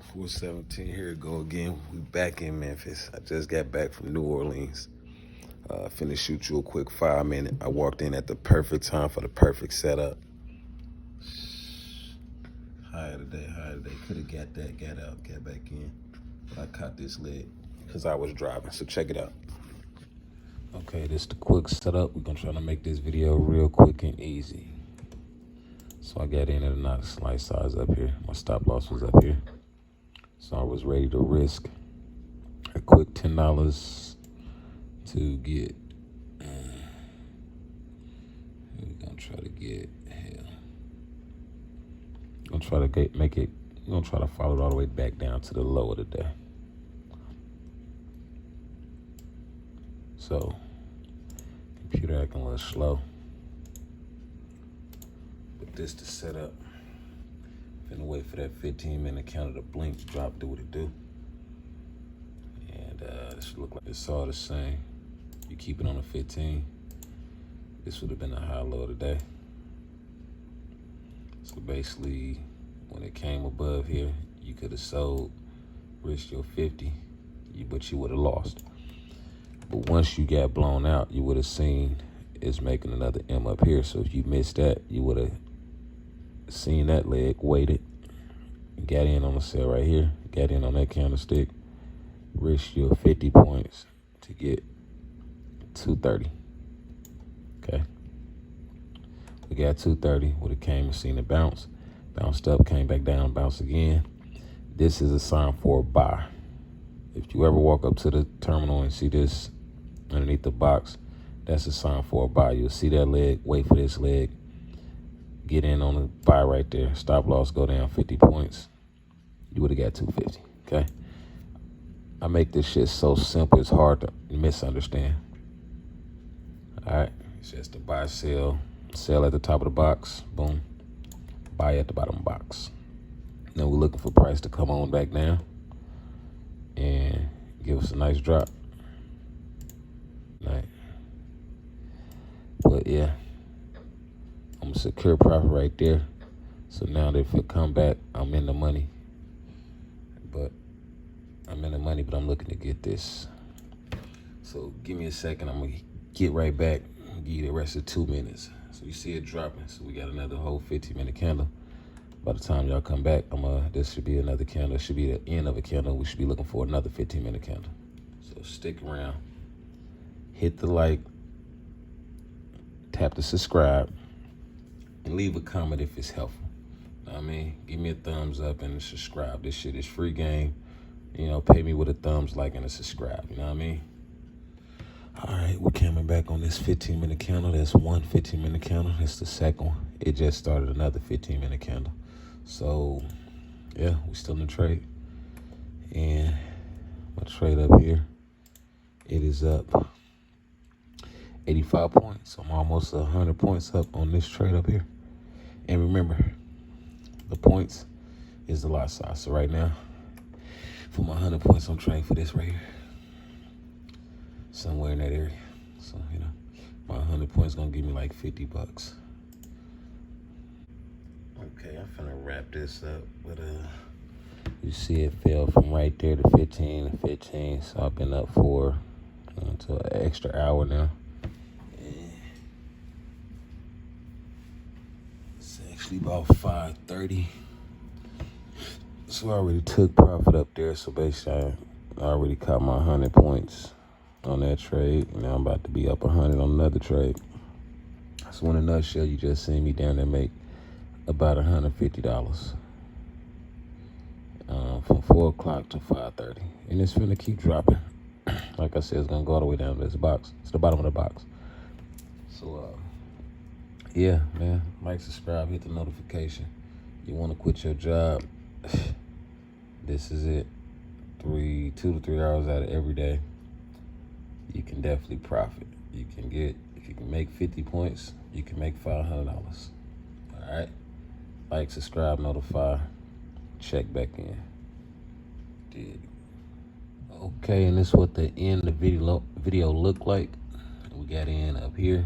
417, here we go again. We back in Memphis. I just got back from New Orleans. Finna shoot you a quick 5 minute. I walked in at the perfect time for the perfect setup. Higher today. Could've got that, got out, got back in. But I caught this leg because I was driving, so check it out. Okay, this is the quick setup. We're gonna try to make this video real quick and easy. So I got in at a nice slice size up here. My stop loss was up here. So I was ready to risk a quick $10 to get, we're gonna try to get, we're gonna try to make it, we're gonna try to follow it all the way back down to the low of the day. So, computer acting a little slow. But this to set up. Finna wait for that 15-minute counter to blink, drop, do what it do. And this look like it's all the same. You keep it on a 15. This would have been a high low today. So basically, when it came above here, you could have sold, risked your 50, but you would have lost. But once you got blown out, you would have seen it's making another M up here. So if you missed that, you would have seen that leg, waited, got in on the sell right here, got in on that candlestick, risked your 50 points to get 230. Okay. We got 230, would have came and seen it bounce, bounced up, came back down, bounced again. This is a sign for a buy. If you ever walk up to the terminal and see this underneath the box, that's a sign for a buy. You'll see that leg, wait for this leg, get in on the buy right there. Stop loss, go down 50 points. You would have got 250, okay? I make this shit so simple, it's hard to misunderstand. All right, it's just a buy, sell at the top of the box, boom. Buy at the bottom of the box. Now we're looking for price to come on back down and give us a nice drop. Right. But yeah, I'm gonna secure profit right there. So now that if it come back, I'm in the money. But I'm looking to get this. So give me a second, I'm gonna get right back and give you the rest of 2 minutes. So you see it dropping. So we got another whole 15-minute candle. By the time y'all come back, this should be another candle. It should be the end of a candle. We should be looking for another 15-minute candle. So stick around. Hit the like, tap the subscribe, and leave a comment if it's helpful. Know what I mean? Give me a thumbs up and subscribe. This shit is free game. You know, pay me with a thumbs like and a subscribe. You know what I mean? All right, we're coming back on this 15-minute candle. That's one 15-minute candle. That's the second one. It just started another 15-minute candle. So, yeah, we still in the trade. And my trade up here, it is up 85 points. I'm almost 100 points up on this trade up here. And remember, the points is the lot size. So right now, for my 100 points, I'm trading for this right here. Somewhere in that area. So, you know, my 100 points gonna give me like 50 bucks. Okay, I'm finna wrap this up. But you see it fell from right there to 15 to 15. So I've been up for until an extra hour now. It's actually about 5:30. So I already took profit up there. So basically I already caught my 100 points on that trade. Now I'm about to be up 100 on another trade. So in a nutshell, you just seen me down there make about $150 from 4 o'clock to 5:30. And it's finna keep dropping. Like I said, it's gonna go all the way down to this box. It's the bottom of the box. So, yeah, man, like, subscribe, hit the notification. You wanna quit your job, this is it. 2 to 3 hours out of every day. You can definitely profit. You can get, if you can make 50 points, you can make $500. All right? Like, subscribe, notify, check back in. Dig. Okay, and this is what the end of the video looked like. We got in up here,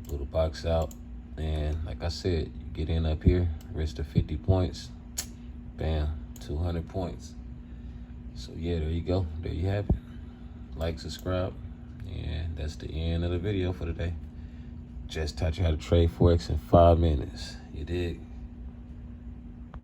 blew the box out, and like I said, you get in up here, risk the 50 points, bam, 200 points. So yeah, there you go. There you have it. Like, subscribe, and that's the end of the video for today. Just taught you how to trade Forex in 5 minutes. You dig?